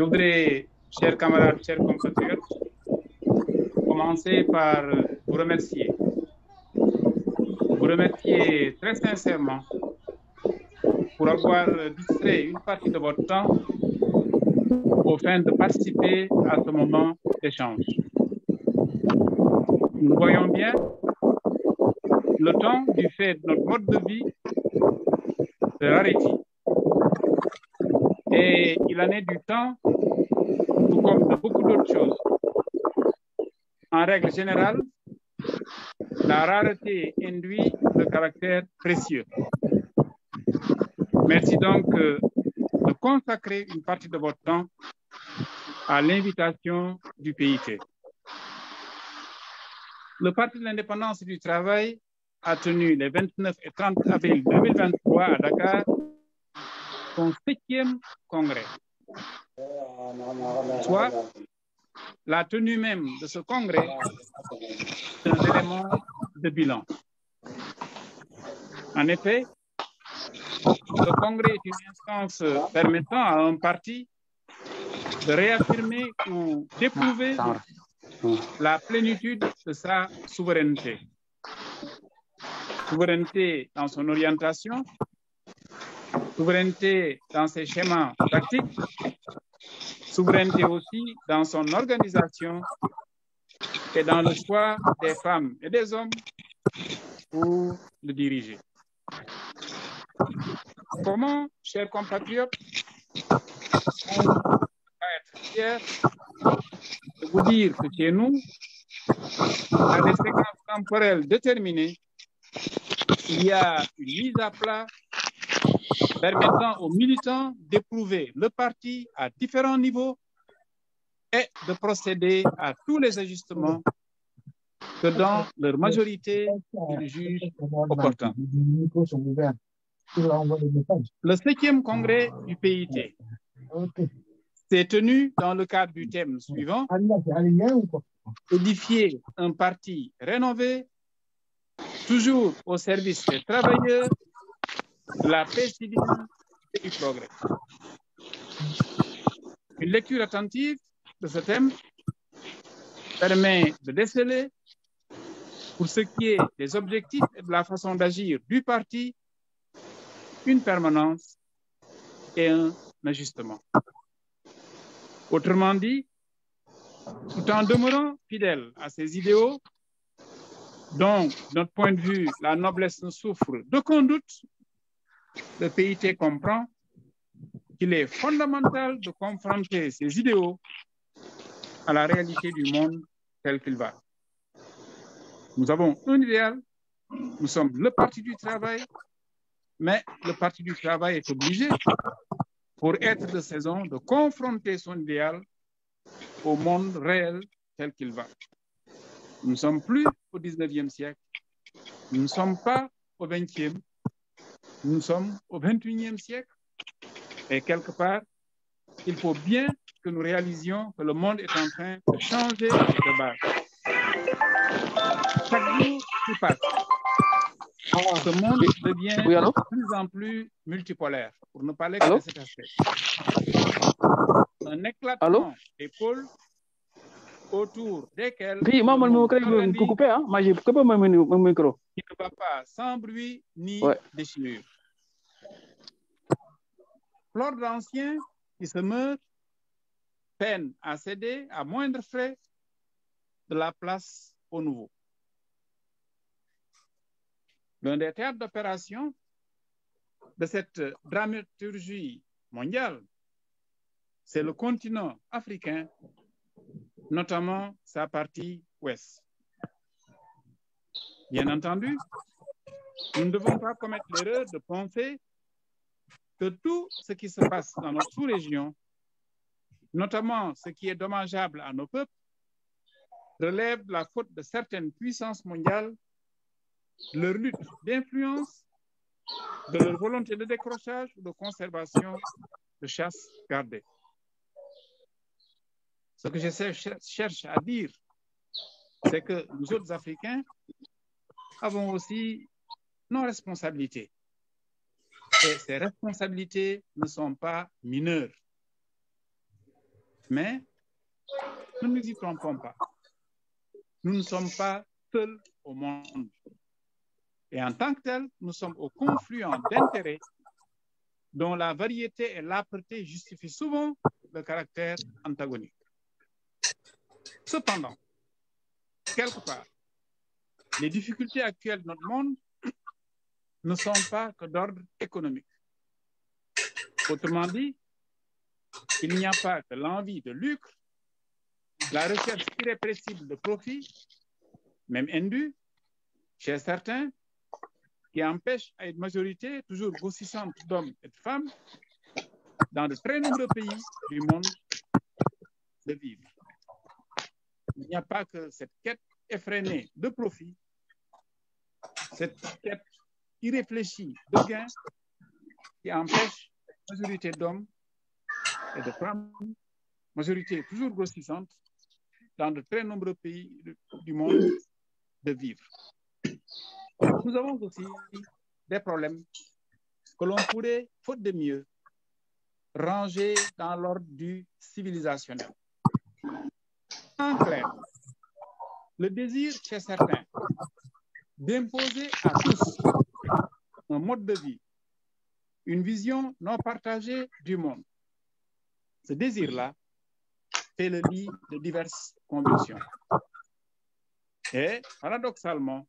Je voudrais, chers camarades, chers compatriotes, commencer par vous remercier. Vous remercier très sincèrement pour avoir distrait une partie de votre temps au fin de participer à ce moment d'échange. Nous voyons bien le temps, du fait de notre mode de vie, se raréfie. Et il en est du temps, tout comme de beaucoup d'autres choses. En règle générale, la rareté induit le caractère précieux. Merci donc de consacrer une partie de votre temps à l'invitation du PIT. Le Parti de l'indépendance et du travail a tenu les 29 et 30 avril 2023 à Dakar son 7e congrès. Soit la tenue même de ce congrès est un élément de bilan. En effet, le congrès est une instance permettant à un parti de réaffirmer ou d'éprouver la plénitude de sa souveraineté. Souveraineté dans son orientation, souveraineté dans ses schémas tactiques, souveraineté aussi dans son organisation et dans le choix des femmes et des hommes pour le diriger. Comment, chers compatriotes, on va être fiers de vous dire que chez nous, à des séquences temporelles déterminées, il y a une mise à plat permettant aux militants d'éprouver le parti à différents niveaux et de procéder à tous les ajustements que dans leur majorité, ils jugent opportuns. Le 7e congrès du PIT s'est tenu dans le cadre du thème suivant: édifier un parti rénové, toujours au service des travailleurs, de la paix civile et du progrès. Une lecture attentive de ce thème permet de déceler, pour ce qui est des objectifs et de la façon d'agir du parti, une permanence et un ajustement. Autrement dit, tout en demeurant fidèle à ses idéaux, dont, de notre point de vue, la noblesse ne souffre d'aucun doute, le PIT comprend qu'il est fondamental de confronter ces idéaux à la réalité du monde tel qu'il va. Nous avons un idéal, nous sommes le Parti du travail, mais le Parti du travail est obligé, pour être de saison, de confronter son idéal au monde réel tel qu'il va. Nous ne sommes plus au 19e siècle, nous ne sommes pas au 20e, nous sommes au 21e siècle. Et quelque part, il faut bien que nous réalisions que le monde est en train de changer de base. Chaque jour qui passe, ce monde devient de plus en plus multipolaire, pour ne parler que de cet aspect. Un éclatement des pôles autour desquels qui ne va pas sans bruit ni déchirure. L'ordre ancien qui se meurt peine à céder à moindre frais de la place au nouveau. L'un des théâtres d'opération de cette dramaturgie mondiale, c'est le continent africain, notamment sa partie ouest. Bien entendu, nous ne devons pas commettre l'erreur de penser que tout ce qui se passe dans notre sous-région, notamment ce qui est dommageable à nos peuples, relève de la faute de certaines puissances mondiales, de leur lutte d'influence, de leur volonté de décrochage ou de conservation de chasse gardée. Ce que je cherche à dire, c'est que nous autres Africains avons aussi nos responsabilités. Et ces responsabilités ne sont pas mineures. Mais ne nous y trompons pas. Nous ne sommes pas seuls au monde. Et en tant que tel, nous sommes au confluent d'intérêts dont la variété et l'âpreté justifient souvent le caractère antagonique. Cependant, quelque part, les difficultés actuelles de notre monde ne sont pas que d'ordre économique. Autrement dit, il n'y a pas que l'envie de lucre, la recherche irrépressible de profit, même indue, chez certains, qui empêche à une majorité toujours grossissante d'hommes et de femmes dans de très nombreux pays du monde de vivre. Il n'y a pas que cette quête effrénée de profit, cette quête irréfléchie de gain qui empêche la majorité d'hommes et de femmes, majorité toujours grossissante, dans de très nombreux pays du monde de vivre. Nous avons aussi des problèmes que l'on pourrait, faute de mieux, ranger dans l'ordre du civilisationnel. En clair, le désir chez certains d'imposer à tous un mode de vie, une vision non partagée du monde. Ce désir-là fait le lit de diverses convictions. Et paradoxalement,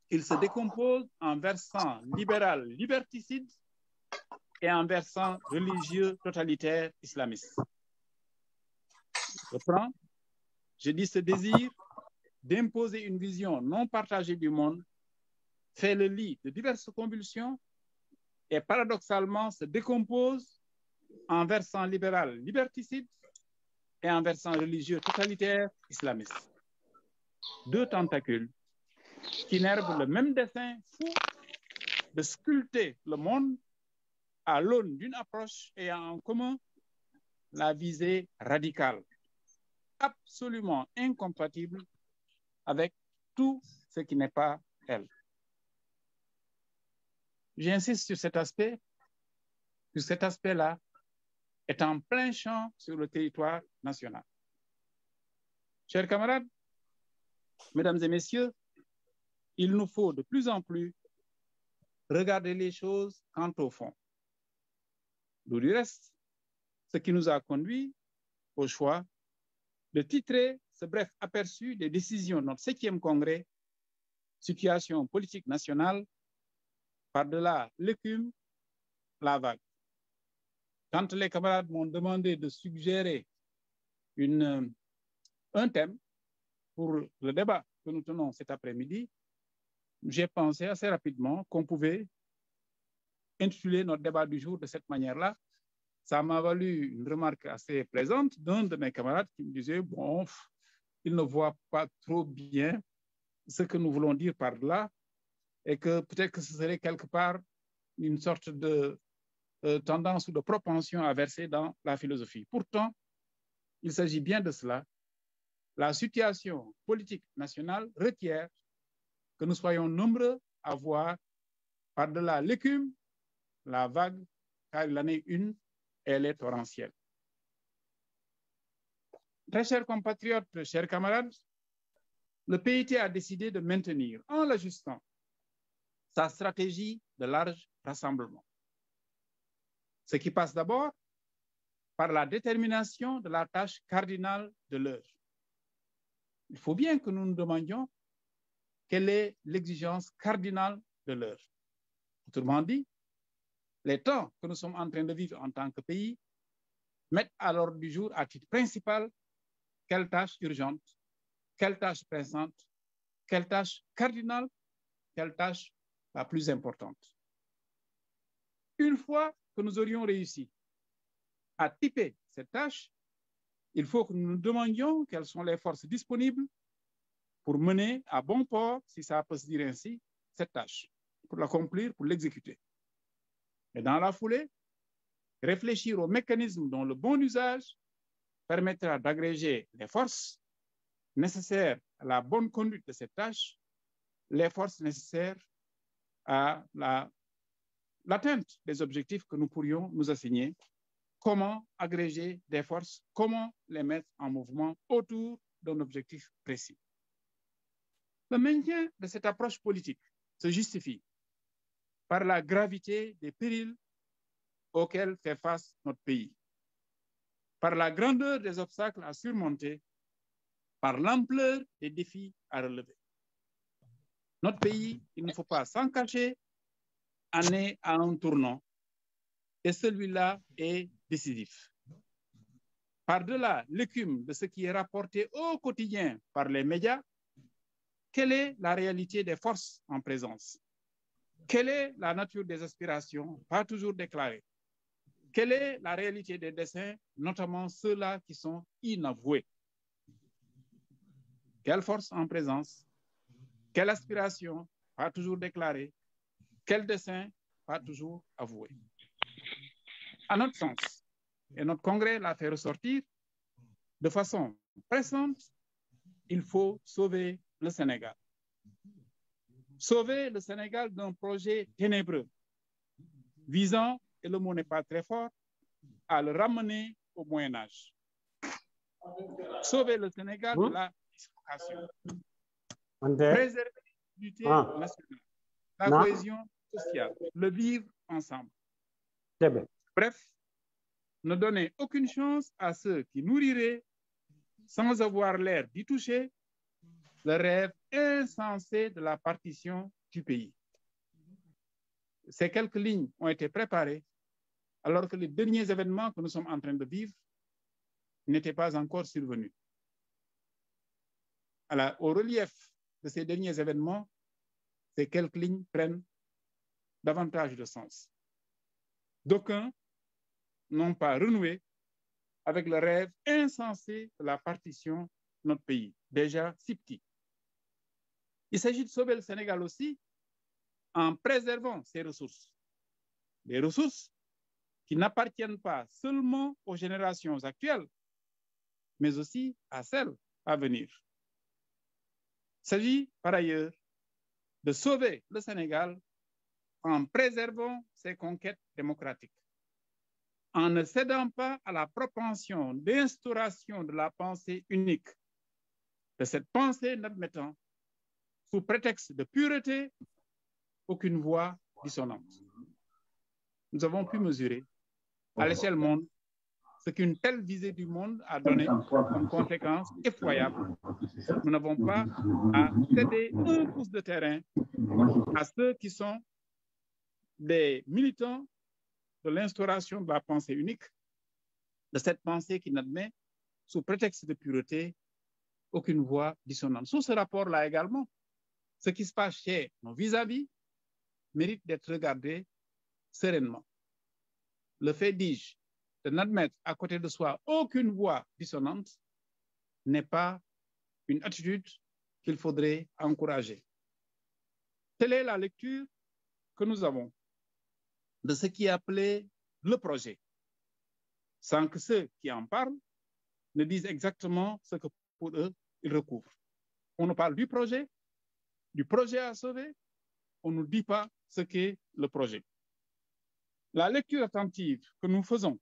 il se décompose en versant libéral liberticide et en versant religieux totalitaire islamiste. Je reprends, je dis ce désir d'imposer une vision non partagée du monde fait le lit de diverses convulsions et paradoxalement se décompose en versant libéral liberticide et en versant religieux totalitaire islamiste. Deux tentacules qui nervent le même dessein fou de sculpter le monde à l'aune d'une approche ayant en commun la visée radicale, absolument incompatible avec tout ce qui n'est pas elle. J'insiste sur cet aspect, que cet aspect-là est en plein champ sur le territoire national. Chers camarades, mesdames et messieurs, il nous faut de plus en plus regarder les choses quant au fond. D'où du reste, ce qui nous a conduit au choix de titrer ce bref aperçu des décisions de notre 7e congrès, situation politique nationale, par-delà l'écume, la vague. Quand les camarades m'ont demandé de suggérer un thème pour le débat que nous tenons cet après-midi, j'ai pensé assez rapidement qu'on pouvait intituler notre débat du jour de cette manière-là. Ça m'a valu une remarque assez plaisante d'un de mes camarades qui me disait, bon, il ne voit pas trop bien ce que nous voulons dire par là et que peut-être que ce serait quelque part une sorte de tendance ou de propension à verser dans la philosophie. Pourtant, il s'agit bien de cela. La situation politique nationale requiert que nous soyons nombreux à voir par-delà l'écume, la vague, car il en est une, elle est torrentielle. Très chers compatriotes, chers camarades, le PIT a décidé de maintenir, en l'ajustant, sa stratégie de large rassemblement. Ce qui passe d'abord par la détermination de la tâche cardinale de l'heure. Il faut bien que nous nous demandions quelle est l'exigence cardinale de l'heure. Autrement dit, les temps que nous sommes en train de vivre en tant que pays mettent à l'ordre du jour à titre principal quelle tâche urgente, quelle tâche pressante, quelle tâche cardinale, quelle tâche la plus importante. Une fois que nous aurions réussi à typer cette tâche, il faut que nous nous demandions quelles sont les forces disponibles pour mener à bon port, si ça peut se dire ainsi, cette tâche, pour l'accomplir, pour l'exécuter. Et dans la foulée, réfléchir aux mécanismes dont le bon usage permettra d'agréger les forces nécessaires à la bonne conduite de cette tâche, les forces nécessaires à l'atteinte des objectifs que nous pourrions nous assigner comment agréger des forces, comment les mettre en mouvement autour d'un objectif précis. Le maintien de cette approche politique se justifie par la gravité des périls auxquels fait face notre pays, par la grandeur des obstacles à surmonter, par l'ampleur des défis à relever. Notre pays, il ne faut pas s'en cacher, en est à un tournant et celui-là est décisif. Par-delà l'écume de ce qui est rapporté au quotidien par les médias, quelle est la réalité des forces en présence? Quelle est la nature des aspirations, pas toujours déclarées? Quelle est la réalité des desseins, notamment ceux-là qui sont inavoués? Quelle force en présence? Quelle aspiration, pas toujours déclarée? Quel dessein, pas toujours avoué? À notre sens, et notre congrès l'a fait ressortir, de façon pressante, il faut sauver le Sénégal. Sauver le Sénégal d'un projet ténébreux, visant, et le mot n'est pas très fort, à le ramener au Moyen-Âge. Sauver le Sénégal de la dislocation. Préserver l'unité nationale, la cohésion sociale, le vivre ensemble. Bref, ne donner aucune chance à ceux qui nourriraient, sans avoir l'air d'y toucher, le rêve insensé de la partition du pays. Ces quelques lignes ont été préparées alors que les derniers événements que nous sommes en train de vivre n'étaient pas encore survenus. Au relief de ces derniers événements, ces quelques lignes prennent davantage de sens. D'aucuns n'ont pas renoué avec le rêve insensé de la partition de notre pays, déjà si petit. Il s'agit de sauver le Sénégal aussi en préservant ses ressources. Des ressources qui n'appartiennent pas seulement aux générations actuelles, mais aussi à celles à venir. Il s'agit par ailleurs de sauver le Sénégal en préservant ses conquêtes démocratiques, en ne cédant pas à la propension d'instauration de la pensée unique, de cette pensée n'admettant, sous prétexte de pureté, aucune voix dissonante. Nous avons pu mesurer à l'échelle monde ce qu'une telle visée du monde a donné comme conséquence effroyable. Nous n'avons pas à céder un pouce de terrain à ceux qui sont des militants de l'instauration de la pensée unique, de cette pensée qui n'admet, sous prétexte de pureté, aucune voix dissonante. Sous ce rapport-là également, ce qui se passe chez nos vis-à-vis mérite d'être regardé sereinement. Le fait, dis-je, de n'admettre à côté de soi aucune voix dissonante n'est pas une attitude qu'il faudrait encourager. Telle est la lecture que nous avons de ce qui est appelé le projet, sans que ceux qui en parlent ne disent exactement ce que pour eux il recouvre. On nous parle du projet à sauver, on ne nous dit pas ce qu'est le projet. La lecture attentive que nous faisons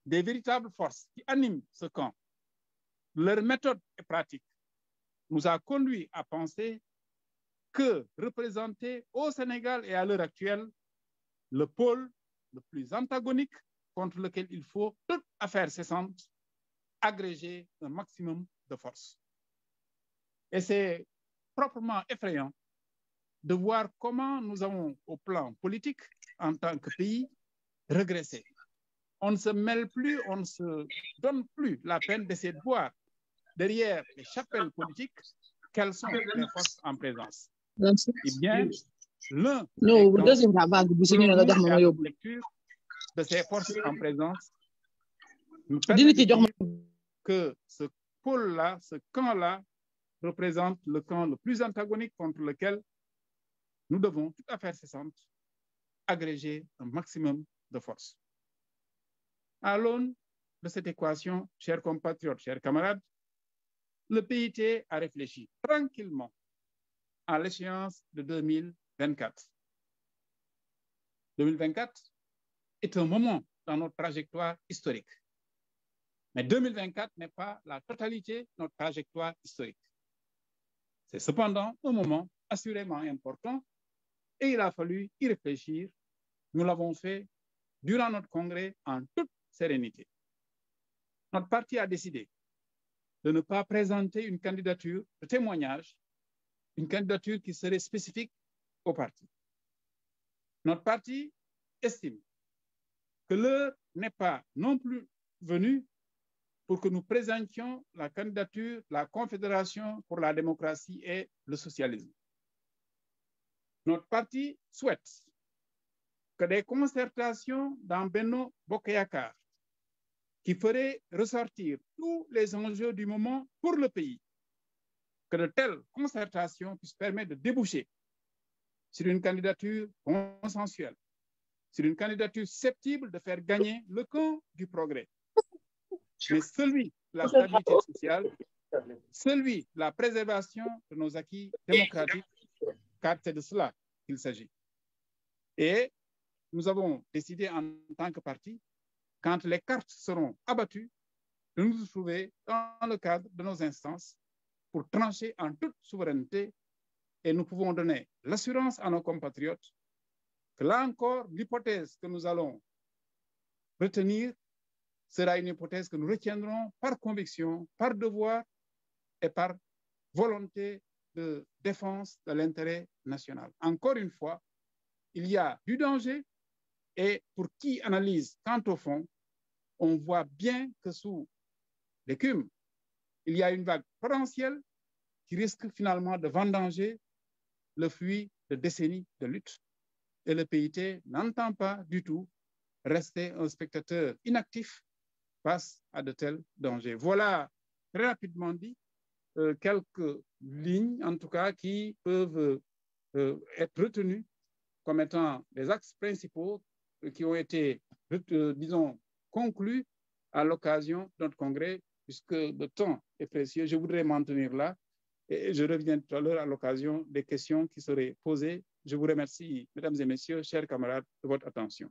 des véritables forces qui animent ce camp, leur méthode et pratique, nous a conduit à penser que représenter au Sénégal et à l'heure actuelle le pôle le plus antagonique contre lequel il faut, toute affaire cessante, agréger un maximum de force. Et c'est proprement effrayant de voir comment nous avons, au plan politique, en tant que pays, régressé. On ne se mêle plus, on ne se donne plus la peine d'essayer de voir derrière les chapelles politiques quelles sont les forces en présence. Eh bien, l'un lecture de ces forces en présence nous permet de dire que ce pôle-là, ce camp-là, représente le camp le plus antagonique contre lequel nous devons, toute affaire cessante, agréger un maximum de force. À l'aune de cette équation, chers compatriotes, chers camarades, le PIT a réfléchi tranquillement à l'échéance de 2024. 2024 est un moment dans notre trajectoire historique. Mais 2024 n'est pas la totalité de notre trajectoire historique. C'est cependant un moment assurément important et il a fallu y réfléchir. Nous l'avons fait durant notre congrès en toute sérénité. Notre parti a décidé de ne pas présenter une candidature de témoignage, une candidature qui serait spécifique au parti. Notre parti estime que l'heure n'est pas non plus venue pour que nous présentions la candidature de la Confédération pour la démocratie et le socialisme. Notre parti souhaite que des concertations dans Benno Bokk Yakaar qui feraient ressortir tous les enjeux du moment pour le pays, que de telles concertations puissent permettre de déboucher sur une candidature consensuelle, sur une candidature susceptible de faire gagner le camp du progrès. Mais celui de la stabilité sociale, celui de la préservation de nos acquis démocratiques, car c'est de cela qu'il s'agit. Et nous avons décidé en tant que parti, quand les cartes seront abattues, de nous trouver dans le cadre de nos instances pour trancher en toute souveraineté et nous pouvons donner l'assurance à nos compatriotes que là encore, l'hypothèse que nous allons retenir sera une hypothèse que nous retiendrons par conviction, par devoir et par volonté de défense de l'intérêt national. Encore une fois, il y a du danger et pour qui analyse quant au fond, on voit bien que sous l'écume, il y a une vague potentielle qui risque finalement de vendanger le fruit de décennies de lutte. Et le PIT n'entend pas du tout rester un spectateur inactif face à de tels dangers. Voilà très rapidement dit quelques lignes, en tout cas, qui peuvent être retenues comme étant les axes principaux qui ont été, disons, conclus à l'occasion de notre congrès, puisque le temps est précieux. Je voudrais m'en tenir là et je reviens tout à l'heure à l'occasion des questions qui seraient posées. Je vous remercie, mesdames et messieurs, chers camarades, de votre attention.